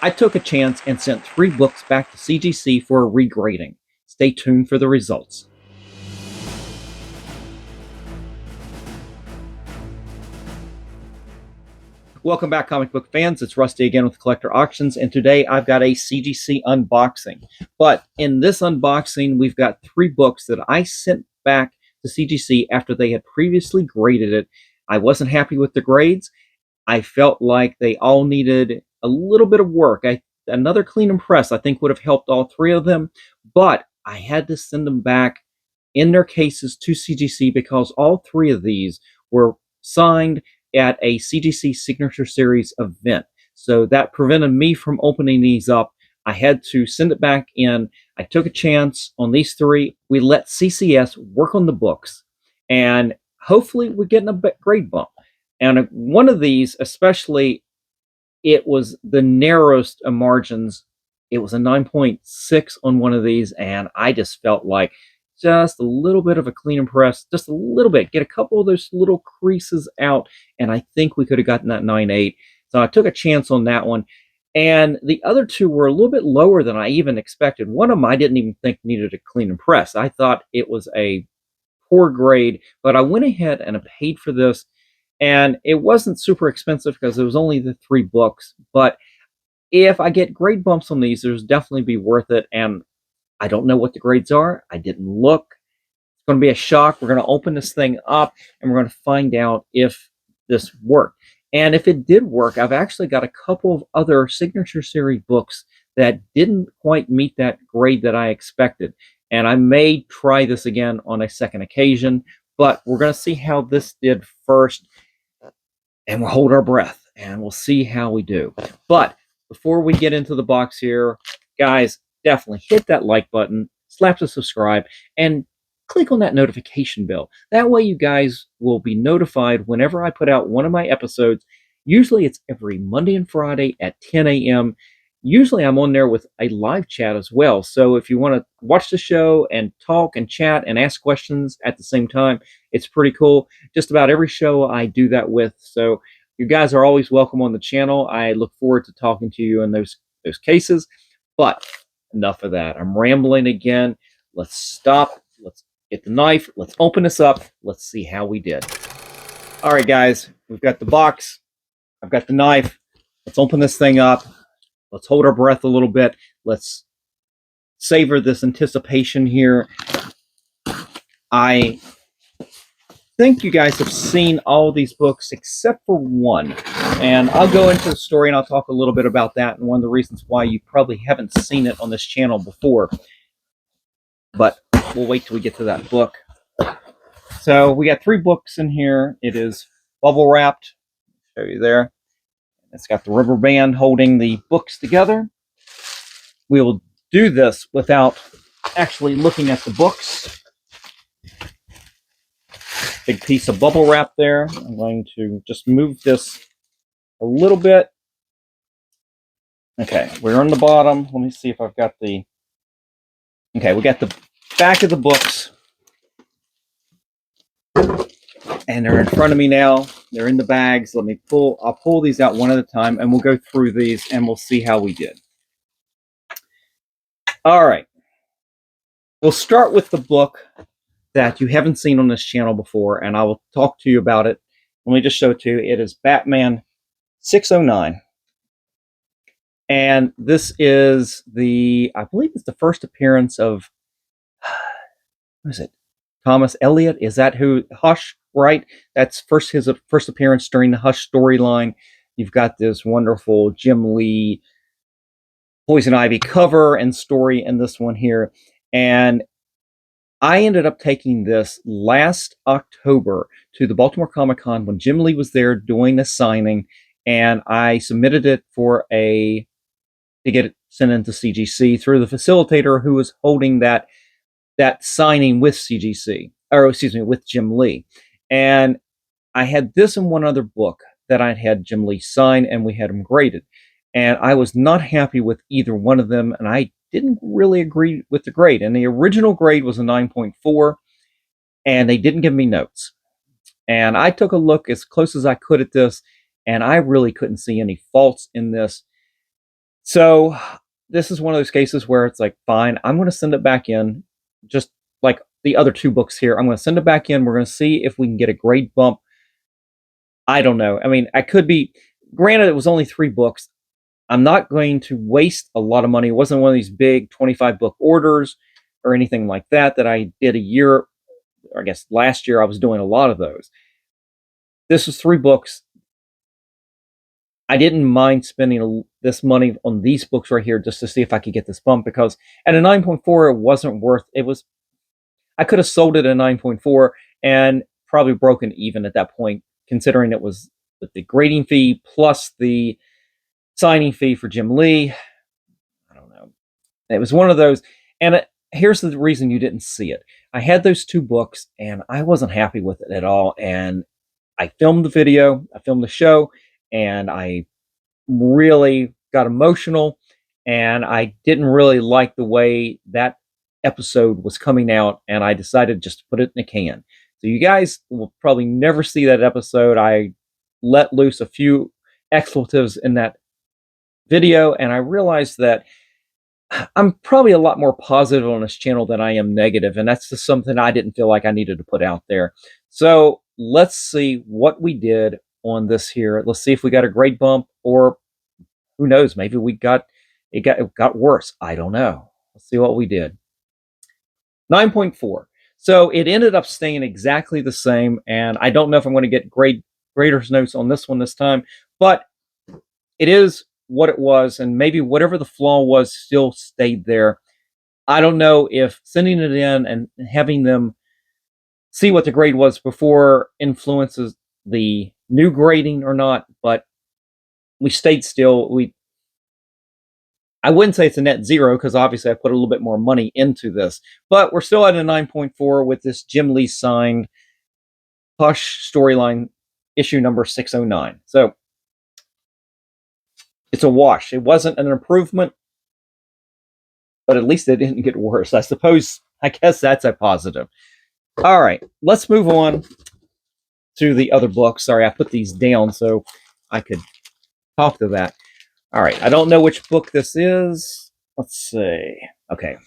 I took a chance and sent 3 books back to CGC for a regrading. Stay tuned for the results. Welcome back, comic book fans. It's Rusty again with Collector Auctions, and today I've got a CGC unboxing. But in this unboxing, we've got 3 books that I sent back to CGC after they had previously graded it. I wasn't happy with the grades. I felt like they all needed a little bit of work. Another clean and press, I think, would have helped all 3 of them, but I had to send them back in their cases to CGC because all 3 of these were signed at a CGC Signature Series event. So that prevented me from opening these up. I had to send it back in. I took a chance on these 3. We let CCS work on the books, and hopefully we're getting a grade bump. And one of these, especially, it was the narrowest of margins. It was a 9.6 on one of these, and I just felt like just a little bit of a clean and press, just a little bit, get a couple of those little creases out, and I think we could have gotten that 9.8. So I took a chance on that one. And the other 2 were a little bit lower than I even expected. One of them I didn't even think needed a clean and press. I thought it was a poor grade, but I went ahead and I paid for this. And it wasn't super expensive because it was only the 3 books. But if I get grade bumps on these, there's definitely be worth it. And I don't know what the grades are. I didn't look. It's going to be a shock. We're going to open this thing up and we're going to find out if this worked. And if it did work, I've actually got a couple of other Signature Series books that didn't quite meet that grade that I expected. And I may try this again on a second occasion, but we're going to see how this did first. And we'll hold our breath and we'll see how we do. But before we get into the box here, guys, definitely hit that like button, slap the subscribe, and click on that notification bell. That way you guys will be notified whenever I put out one of my episodes. Usually it's every Monday and Friday at 10 a.m. Usually I'm on there with a live chat as well. So if you want to watch the show and talk and chat and ask questions at the same time, it's pretty cool. Just about every show I do that with. So you guys are always welcome on the channel. I look forward to talking to you in those cases. But enough of that. I'm rambling again. Let's stop. Let's get the knife. Let's open this up. Let's see how we did. All right, guys. We've got the box. I've got the knife. Let's open this thing up. Let's hold our breath a little bit. Let's savor this anticipation here. I think you guys have seen all these books except for one. And I'll go into the story and I'll talk a little bit about that and one of the reasons why you probably haven't seen it on this channel before. But we'll wait till we get to that book. So we got 3 books in here. It is bubble wrapped. I'll show you there. It's got the rubber band holding the books together. We will do this without actually looking at the books. Big piece of bubble wrap there. I'm going to just move this a little bit. Okay, we're on the bottom. Let me see if I've got the... Okay, we got the back of the books. And they're in front of me now. They're in the bags. I'll pull these out one at a time and we'll go through these and we'll see how we did. All right. We'll start with the book that you haven't seen on this channel before, and I will talk to you about it. Let me just show it to you. It is Batman 609. And this is I believe it's the first appearance of, what is it? Thomas Elliott? Is that who? Hush, right? That's his first appearance during the Hush storyline. You've got this wonderful Jim Lee Poison Ivy cover and story in this one here. And I ended up taking this last October to the Baltimore Comic-Con when Jim Lee was there doing the signing, and I submitted it to get it sent into CGC through the facilitator who was holding that signing with CGC, or excuse me, with Jim Lee. And I had this and one other book that I'd had Jim Lee sign, and we had them graded. And I was not happy with either one of them, and I didn't really agree with the grade. And the original grade was a 9.4, and they didn't give me notes. And I took a look as close as I could at this, and I really couldn't see any faults in this. So this is one of those cases where it's like, fine, I'm going to send it back in, just like the other two books here. I'm going to send it back in. We're going to see if we can get a grade bump. I don't know. I mean, I could be, granted, it was only 3 books. I'm not going to waste a lot of money. It wasn't one of these big 25 book orders or anything like that that I did a year, or I guess last year I was doing a lot of those. This was 3 books. I didn't mind spending this money on these books right here just to see if I could get this bump, because at a 9.4 it wasn't worth it. Was I could have sold it at a 9.4 and probably broken even at that point, considering it was with the grading fee plus the signing fee for Jim Lee. I don't know. It was one of those. And here's the reason you didn't see it. I had those 2 books and I wasn't happy with it at all. And I filmed the video, I filmed the show, and I really got emotional. And I didn't really like the way that episode was coming out. And I decided just to put it in a can. So you guys will probably never see that episode. I let loose a few expletives in that video, and I realized that I'm probably a lot more positive on this channel than I am negative, and that's just something I didn't feel like I needed to put out there. So let's see what we did on this here. Let's see if we got a grade bump, or who knows, maybe it got worse. I don't know. Let's see what we did. 9.4. So it ended up staying exactly the same, and I don't know if I'm going to get graders notes on this one this time, but it is what it was, and maybe whatever the flaw was still stayed there. I don't know if sending it in and having them see what the grade was before influences the new grading or not, but we stayed still. I wouldn't say it's a net zero, because obviously I put a little bit more money into this, but we're still at a 9.4 with this Jim Lee signed Hush storyline issue number 609. So it's a wash. It wasn't an improvement, but at least it didn't get worse. I guess that's a positive. All right, let's move on to the other book. Sorry, I put these down so I could talk to that. All right, I don't know which book this is. Let's see. Okay.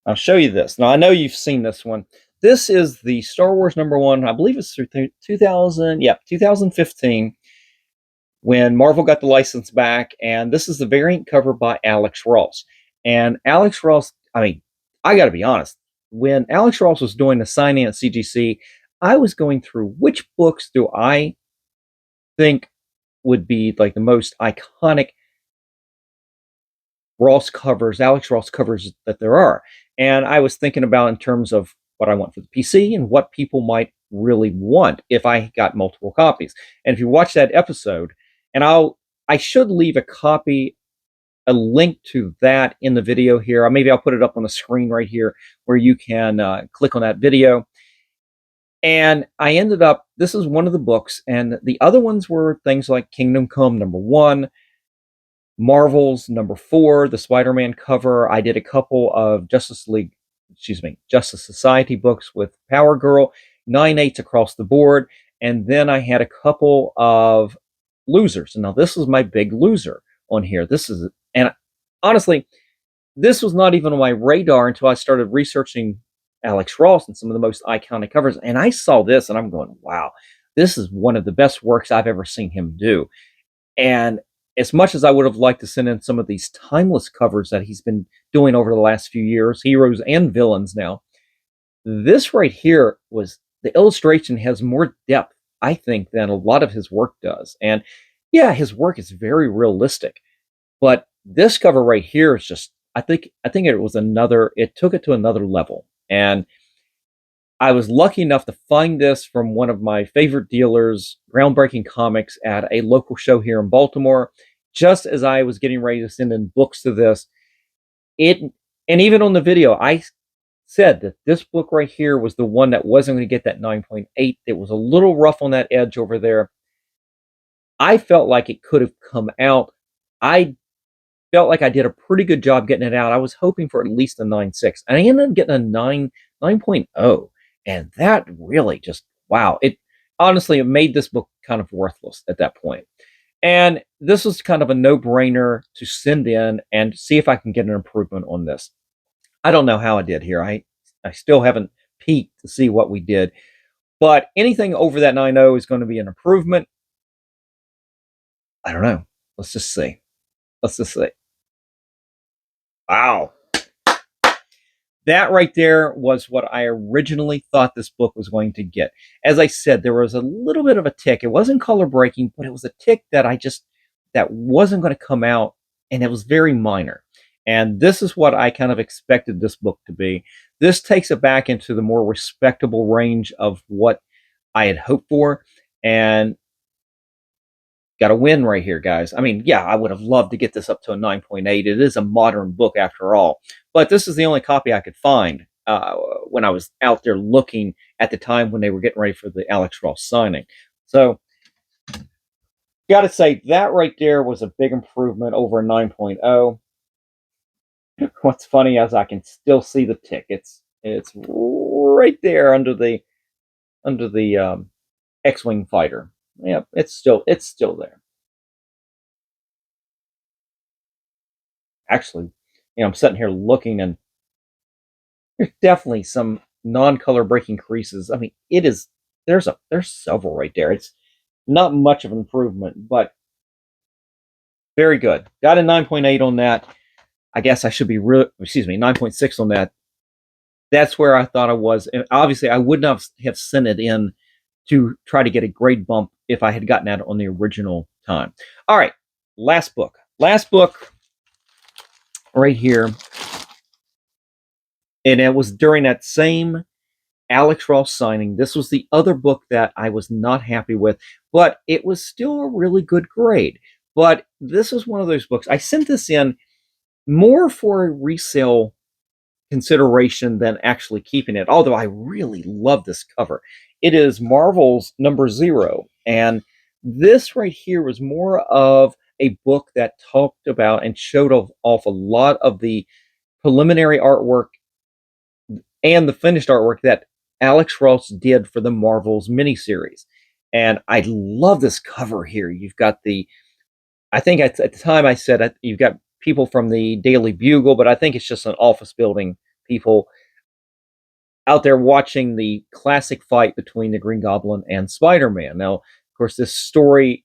I'll show you this. Now, I know you've seen this one. This is the Star Wars #1. I believe it's through 2015, when Marvel got the license back, and this is the variant cover by Alex Ross. And Alex Ross, I mean, I got to be honest, when Alex Ross was doing the signing at CGC, I was going through which books do I think would be like the most iconic Alex Ross covers that there are. And I was thinking about in terms of what I want for the PC and what people might really want if I got multiple copies. And if you watch that episode, and I should leave a link to that in the video here. Maybe I'll put it up on the screen right here where you can click on that video. And I ended up, this is one of the books, and the other ones were things like Kingdom Come #1, Marvel's #4, the Spider-Man cover. I did a couple of Justice Society books with Power Girl, 9/8 across the board. And then I had a couple of losers. And now this is my big loser on here. And honestly, this was not even on my radar until I started researching Alex Ross and some of the most iconic covers. And I saw this and I'm going, wow, this is one of the best works I've ever seen him do. And as much as I would have liked to send in some of these timeless covers that he's been doing over the last few years, heroes and villains now, this right here the illustration has more depth, I think, than a lot of his work does. And yeah, his work is very realistic, but this cover right here is just, I think it took it to another level. And I was lucky enough to find this from one of my favorite dealers, Groundbreaking Comics, at a local show here in Baltimore. Just as I was getting ready to send in books to this, and even on the video, I said that this book right here was the one that wasn't going to get that 9.8. It was a little rough on that edge over there. I felt like it could have come out. I felt like I did a pretty good job getting it out. I was hoping for at least a 9.6, and I ended up getting a 9.0. And that really just, wow. It honestly, it made this book kind of worthless at that point. And this was kind of a no-brainer to send in and see if I can get an improvement on this. I don't know how I did here. I still haven't peeked to see what we did, but anything over that 9.0 is going to be an improvement. I don't know. Let's just see. Let's just see. Wow. That right there was what I originally thought this book was going to get. As I said, there was a little bit of a tick. It wasn't color breaking, but it was a tick that that wasn't going to come out, and it was very minor. And this is what I kind of expected this book to be. This takes it back into the more respectable range of what I had hoped for, and got a win right here, guys. I mean, yeah, I would have loved to get this up to a 9.8. It is a modern book after all, but this is the only copy I could find when I was out there looking at the time when they were getting ready for the Alex Ross signing. So, got to say, that right there was a big improvement over a 9.0. What's funny is I can still see the tick. It's right there under the X-wing fighter. Yeah, it's still there. Actually, I'm sitting here looking, and there's definitely some non-color breaking creases. I mean, there's several right there. It's not much of an improvement, but very good. Got a 9.8 on that. I guess I should be 9.6 on that. That's where I thought I was. And obviously, I would not have sent it in to try to get a grade bump if I had gotten that on the original time. All right, last book right here. And it was during that same Alex Ross signing. This was the other book that I was not happy with, but it was still a really good grade. But this is one of those books. I sent this in more for a resale consideration than actually keeping it, although I really love this cover. It is Marvel's number 0, and this right here was more of a book that talked about and showed off a lot of the preliminary artwork and the finished artwork that Alex Ross did for the Marvel's miniseries. And I love this cover here. You've got I think at the time I said you've got people from the Daily Bugle, but I think it's just an office building people out there watching the classic fight between the Green Goblin and Spider-Man. Now, of course, this story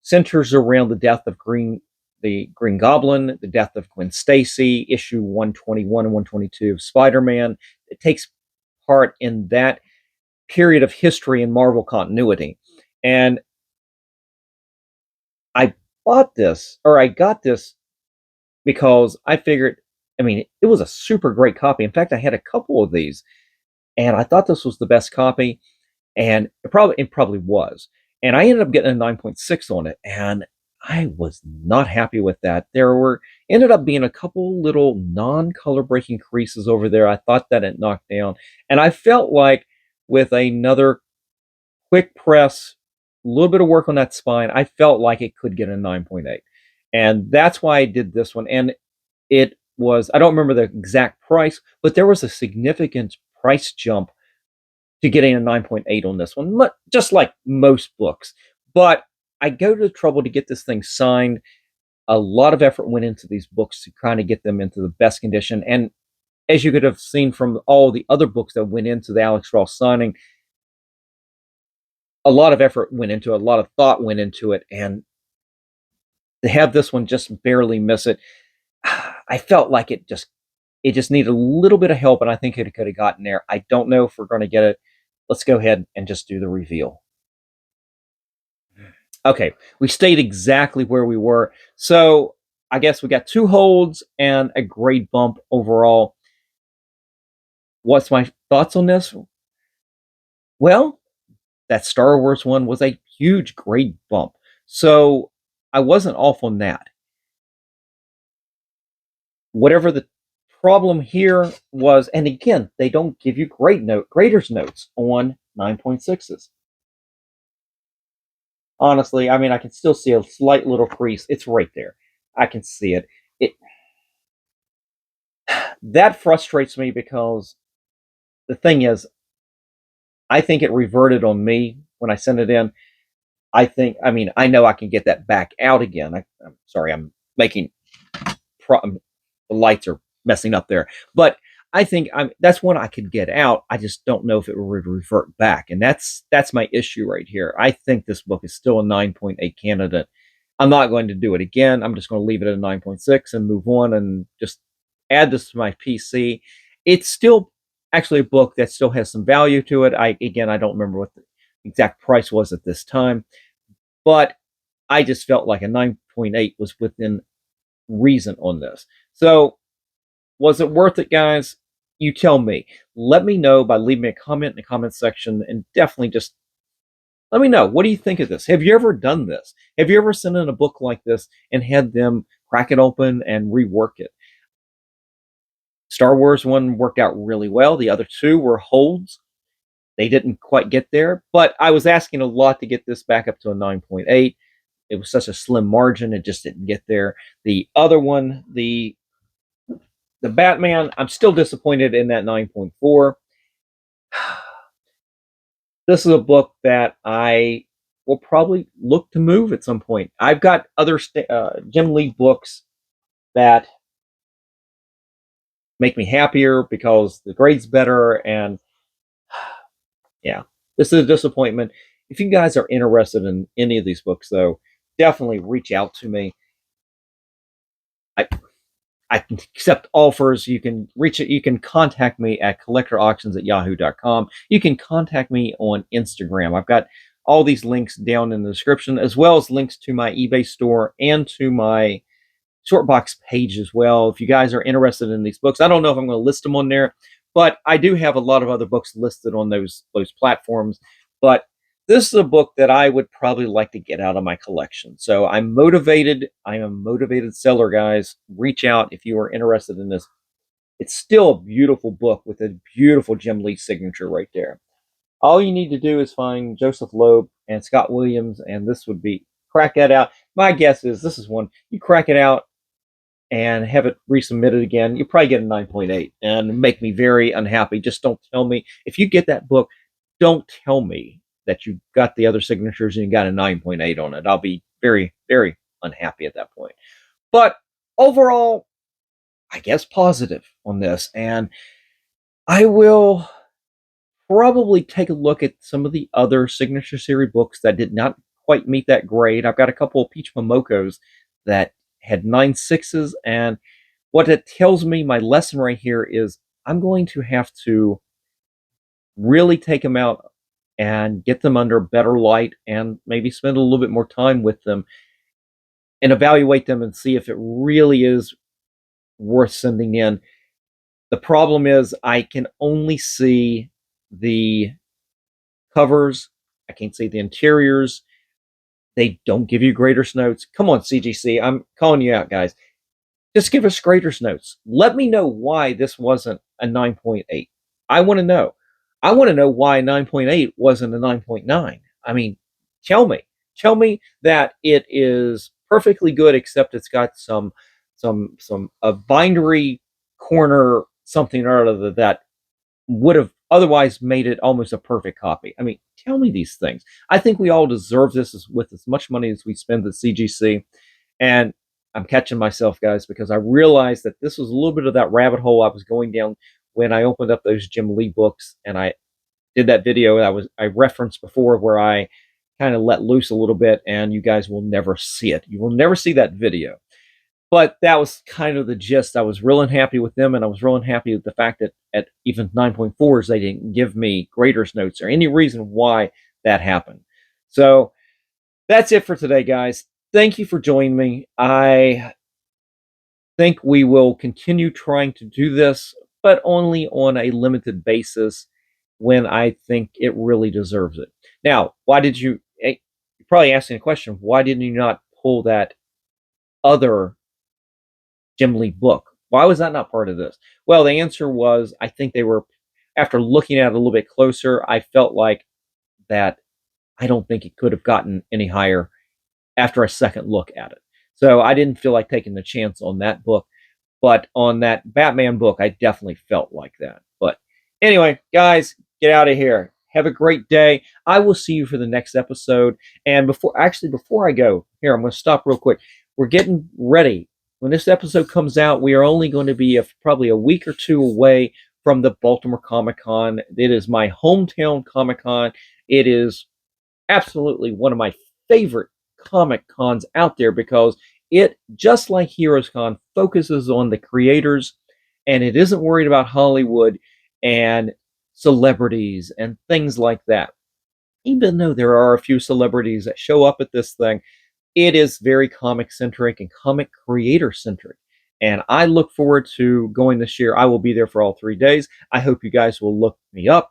centers around the death of the Green Goblin, the death of Gwen Stacy, issue 121 and 122 of Spider-Man. It takes part in that period of history in Marvel continuity. And I got this because I figured, I mean, it was a super great copy. In fact, I had a couple of these, and I thought this was the best copy, and it probably was. And I ended up getting a 9.6 on it, and I was not happy with that. Ended up being a couple little non-color breaking creases over there. I thought that it knocked down, and I felt like with another quick press, a little bit of work on that spine, I felt like it could get a 9.8. And that's why I did this one. And it was, I don't remember the exact price, but there was a significant price jump to getting a 9.8 on this one, just like most books. But I go to the trouble to get this thing signed. A lot of effort went into these books to kind of get them into the best condition. And as you could have seen from all the other books that went into the Alex Ross signing, a lot of effort went into it, a lot of thought went into it, and to have this one just barely miss it, I felt like it just needed a little bit of help, and I think it could have gotten there. I don't know if we're going to get it. Let's go ahead and just do the reveal. Okay, we stayed exactly where we were. So I guess we got 2 holds and a grade bump overall. What's my thoughts on this? Well, that Star Wars one was a huge grade bump. So I wasn't off on that. Whatever the problem here was, and again, they don't give you graders notes on 9.6s. Honestly, I mean, I can still see a slight little crease. It's right there. I can see it. That frustrates me because the thing is, I think it reverted on me when I sent it in. I mean, I know I can get that back out again. I'm sorry, I'm making the lights are messing up there, but I think that's one I could get out. I just don't know if it would revert back, and that's my issue right here. I think this book is still a 9.8 candidate. I'm not going to do it again. I'm just going to leave it at a 9.6 and move on and just add this to my PC. It's still actually a book that still has some value to it. I don't remember what the exact price was at this time, but I just felt like a 9.8 was within reason on this. So, was it worth it, guys? You tell me. Let me know by leaving me a comment in the comment section, and definitely just let me know. What do you think of this? Have you ever done this? Have you ever sent in a book like this and had them crack it open and rework it? Star Wars one worked out really well. The other two were holds. They didn't quite get there, but I was asking a lot to get this back up to a 9.8. It was such a slim margin, it just didn't get there. The other one, the Batman, I'm still disappointed in that 9.4. This is a book that I will probably look to move at some point. I've got other Jim Lee books that make me happier because the grade's better, and yeah, this is a disappointment. If you guys are interested in any of these books, though, definitely reach out to me. I I can accept offers. You can reach it. You can contact me at collectorauctions@yahoo.com. You can contact me on Instagram. I've got all these links down in the description, as well as links to my eBay store and to my Shortbox page as well. If you guys are interested in these books, I don't know if I'm going to list them on there, but I do have a lot of other books listed on those platforms. But this is a book that I would probably like to get out of my collection. So I'm motivated. I am a motivated seller, guys. Reach out if you are interested in this. It's still a beautiful book with a beautiful Jim Lee signature right there. All you need to do is find Joseph Loeb and Scott Williams, and this would be crack that out. My guess is this is one you crack it out and have it resubmitted again, you probably get a 9.8 and make me very unhappy. Just don't tell me. If you get that book, don't tell me that you got the other signatures and you got a 9.8 on it. I'll be very, very unhappy at that point. But overall, I guess positive on this. And I will probably take a look at some of the other signature series books that did not quite meet that grade. I've got a couple of Peach Momokos that had 9.6s, and what it tells me, my lesson right here is I'm going to have to really take them out and get them under better light and maybe spend a little bit more time with them and evaluate them and see if it really is worth sending in. The problem is I can only see the covers. I can't see the interiors. They don't give you graders notes. Come on, CGC. I'm calling you out, guys. Just give us graders notes. Let me know why this wasn't a 9.8. I want to know. I want to know why 9.8 wasn't a 9.9. I mean, tell me. Tell me that it is perfectly good, except it's got some a bindery corner something or other that would have otherwise made it almost a perfect copy. I mean, tell me these things. I think we all deserve this with as much money as we spend at CGC. And I'm catching myself, guys, because I realized that this was a little bit of that rabbit hole I was going down when I opened up those Jim Lee books, and I did that video I referenced before where I kind of let loose a little bit, and you guys will never see it. You will never see that video. But that was kind of the gist. I was real unhappy with them, and I was real unhappy with the fact that at even 9.4s, they didn't give me graders notes or any reason why that happened. So that's it for today, guys. Thank you for joining me. I think we will continue trying to do this, but only on a limited basis when I think it really deserves it. Now, why did you're probably asking a question, why didn't you not pull that other Jim Lee book? Why was that not part of this? Well, the answer was I think they were, after looking at it a little bit closer, I felt like that I don't think it could have gotten any higher after a second look at it. So I didn't feel like taking the chance on that book. But on that Batman book, I definitely felt like that. But anyway, guys, get out of here. Have a great day. I will see you for the next episode. And before I go, here, I'm going to stop real quick. We're getting ready. When this episode comes out, we are only going to be probably a week or two away from the Baltimore Comic-Con. It is my hometown Comic-Con. It is absolutely one of my favorite comic cons out there because it, just like Heroes Con, focuses on the creators, and it isn't worried about Hollywood and celebrities and things like that. Even though there are a few celebrities that show up at this thing, it is very comic centric and comic creator centric. And I look forward to going this year. I will be there for all 3 days. I hope you guys will look me up.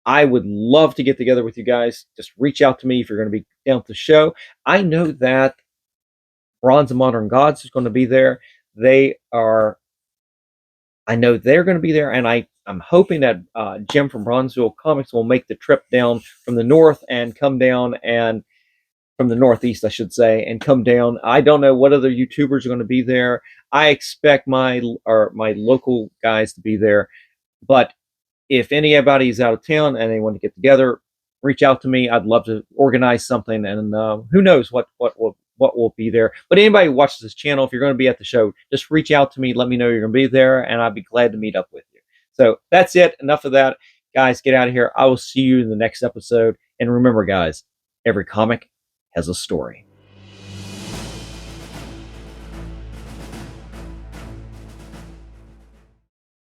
I would love to get together with you guys. Just reach out to me if you're going to be down at the show. I know that Bronze and Modern Gods is going to be there. I know they're going to be there, and I'm hoping that Jim from Bronzeville Comics will make the trip down from the north and come down, and from the northeast, I should say, and come down. I don't know what other YouTubers are going to be there. I expect my local guys to be there, but if anybody's out of town and they want to get together, reach out to me. I'd love to organize something, and who knows what will be there. But anybody who watches this channel, if you're going to be at the show, just reach out to me. Let me know you're going to be there, and I'd be glad to meet up with you. So that's it. Enough of that. Guys, get out of here. I will see you in the next episode. And remember, guys, every comic has a story.